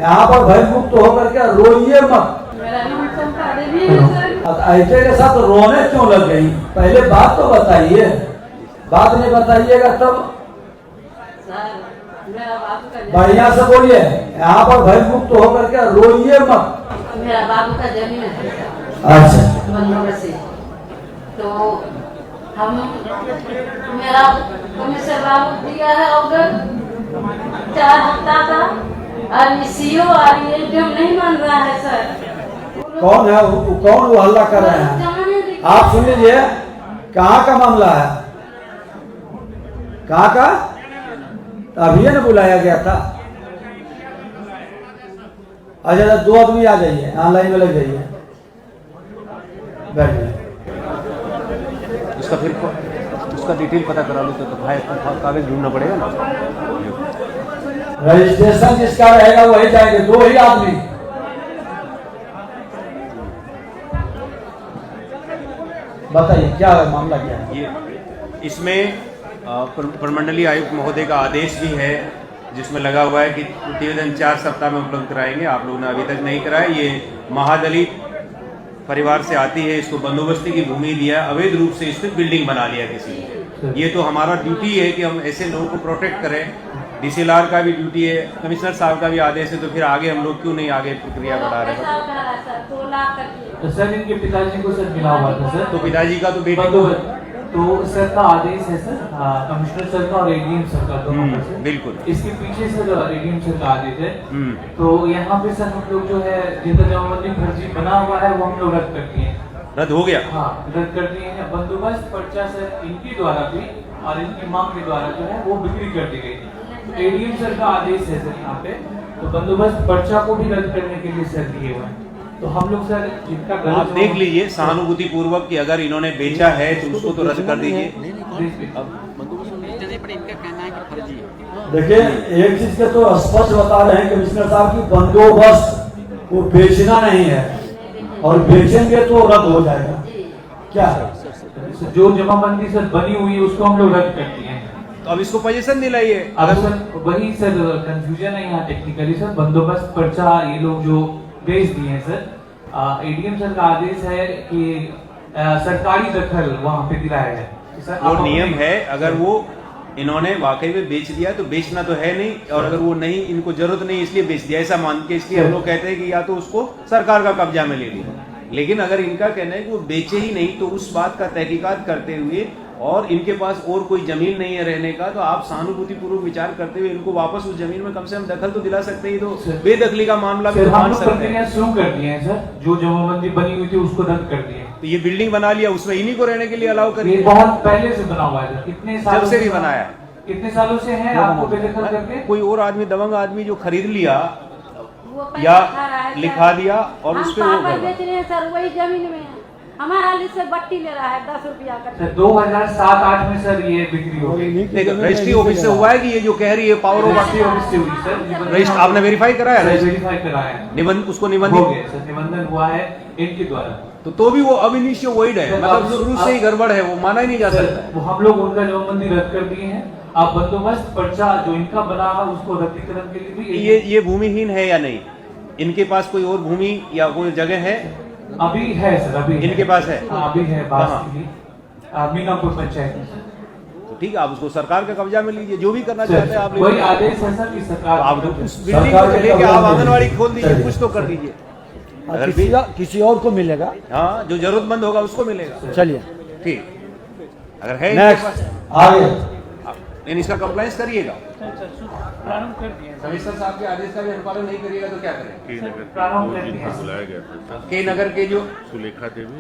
यहाँ पर भयमुक्त होकर के रोइए मत। ऐसे के साथ रोने क्यों लग गई? पहले बात तो बताइए, बात नहीं बताइएगा तब। बढ़िया से बोलिए, यहाँ पर भयमुक्त होकर के रोइए मत। मेरा बाबू का जमीन है अच्छा बंदोबस्ती, तो हम मेरा से बाबू दिया है ऑर्डर 4 हफ्ता का, और सीओ और एडीएम नहीं मान रहा है सर। कौन है कौन वो हल्ला कर रहे हैं? आप सुन लीजिए, कहाँ का मामला है? कहाँ का? अभी न बुलाया गया था। अच्छा 2 आदमी आ जाइए, ऑनलाइन में लग जाइए, बैठिए। उसका डिटेल पता करा लो तो भाई कागज ढूंढना पड़ेगा ना। रजिस्ट्रेशन जिसका रहेगा वही जाएंगे, 2 ही आदमी। बताइए क्या है मामला, क्या है? ये इसमें प्रमंडलीय आयुक्त महोदय का आदेश भी है, जिसमें लगा हुआ है कि प्रतिवेदन 4 सप्ताह में उपलब्ध कराएंगे। आप लोगों ने अभी तक नहीं कराया। ये महादलित परिवार से आती है, इसको बंदोबस्ती की भूमि दिया, अवैध रूप से इसमें बिल्डिंग बना लिया किसी ने। ये तो हमारा ड्यूटी है कि हम ऐसे लोगों को प्रोटेक्ट करें। डीसीएलआर का भी ड्यूटी है, कमिश्नर साहब का भी आदेश है, तो फिर आगे हम लोग क्यों नहीं आगे प्रक्रिया बढ़ा रहे हैं? तो सर इनके पिताजी को सर मिला हुआ था सर, तो पिताजी का तो बेटे को तो सर का आदेश है सर, कमिश्नर सर का और एडीएम सर का, दोनों का सर। बिल्कुल इसके पीछे सर एडीएम सर का आदेश है। तो यहाँ पे सर हम लोग जो है जितना जमाबंदी फर्जी बना हुआ है वो हम लोग रद्द कर दिए। रद्द हो गया? हाँ रद्द कर दिए हैं। बंदोबस्त पर्चा सर इनके द्वारा भी और इनकी मांग के द्वारा जो है वो बिक्री कर दी गई। तो एडीएम सर का आदेश है सर यहाँ पे, तो बंदोबस्त पर्चा को भी रद्द करने के लिए सर दिए हुए हैं। तो हम लोग सर जिनका आप देख लीजिए सहानुभूति पूर्वक कि अगर इन्होंने बेचा है तो उसको तो रद्द कर दीजिए। देखिए एक चीज के तो स्पष्ट बता रहे हैं कमिश्नर साहब की, बंदोबस्त वो बेचना नहीं है, और बेचेंगे तो रद्द हो जाएगा। क्या जो जमाबंदी सर बनी हुई है उसको हम लोग रद्द करती हैं। तो अब इसको पोजीशन दिलाइए। अगर सर वही सर कंफ्यूजन है यहाँ टेक्निकली सर, बंदोबस्त पर्चा ये लोग जो बेच दिए हैं सर, एडीएम सर का आदेश है कि सरकारी दखल वहाँ पे दिलाया जाए। वो नियम है, अगर वो इन्होंने वाकई में बेच दिया तो बेचना तो है नहीं, और अगर वो नहीं, इनको जरूरत नहीं इसलिए बेच दिया ऐसा मान के, इसलिए हम लोग कहते हैं कि या तो उसको सरकार का कब्जा में ले लिया। लेकिन अगर इनका कहना है कि वो बेचे ही नहीं, तो उस बात का तहकीकात करते हुए, और इनके पास और कोई जमीन नहीं है रहने का, तो आप सहानुभूति पूर्वक विचार करते हुए इनको वापस उस जमीन में कम से कम दखल तो दिला सकते हैं। तो बेदखली का मामला भी मान सकते हैं। शुरू कर दिए हैं सर, जो जमाबंदी बनी हुई थी उसको रद्द कर दिए। तो ये बिल्डिंग बना लिया, उसमें इन्हीं को रहने के लिए अलाउ करिए। बहुत पहले से बना हुआ है, कितने सालों जब से भी बनाया, कितने सालों से है आपको बेदखल करके? कोई और आदमी, दबंग आदमी जो खरीद लिया या लिखा दिया और उस पे वो बेच रहे हैं सर, वही जमीन में हमारा से बट्टी ले रहा है 10 रुपया का। 2007-8 में सर ये बिक्री हो गई। रजिस्ट्री ऑफिस से हुआ है कि ये जो कह रही है पावर ऑफ रजिस्ट्री ऑफिस से हुई सर। रजिस्टर आपने वेरीफाई कराया? वेरीफाई कराया, निबंधन उसको हो निबंधित गया सर, निबंधन हुआ है इनके द्वारा। तो भी वो अब इनिशियो वॉइड है, मतलब शुरू से ही गड़बड़ है, वो माना ही नहीं जा सकता। वो हम लोग उनका जमाबंदी रद्द कर दिए हैं। अब बंदोबस्त पर्चा जो इनका बना है उसको रद्दीकरण के लिए भी ये भूमिहीन है या नहीं? इनके पास कोई और भूमि या कोई जगह है? अभी है सर, अभी इनके पास है? अभी है, मीनापुर पंचायत में। तो ठीक है, आप उसको सरकार का कब्जा में लीजिए, जो भी करना चाहते हैं आप। वही आदेश है सर कि सरकार आप उस बिल्डिंग को लेके आप आंगनबाड़ी खोल दीजिए, कुछ तो कर दीजिए। अगर किसी और को मिलेगा, हाँ, जो जरूरतमंद होगा उसको मिलेगा। चलिए ठीक, अगर है आगे इन इसका कंप्लायंस करिएगा। कमिश्नर साहब के आदेश का भी अनुपालन नहीं करिएगा तो क्या करें? प्रारंभ कर दिया। के नगर के जो सुलेखा देवी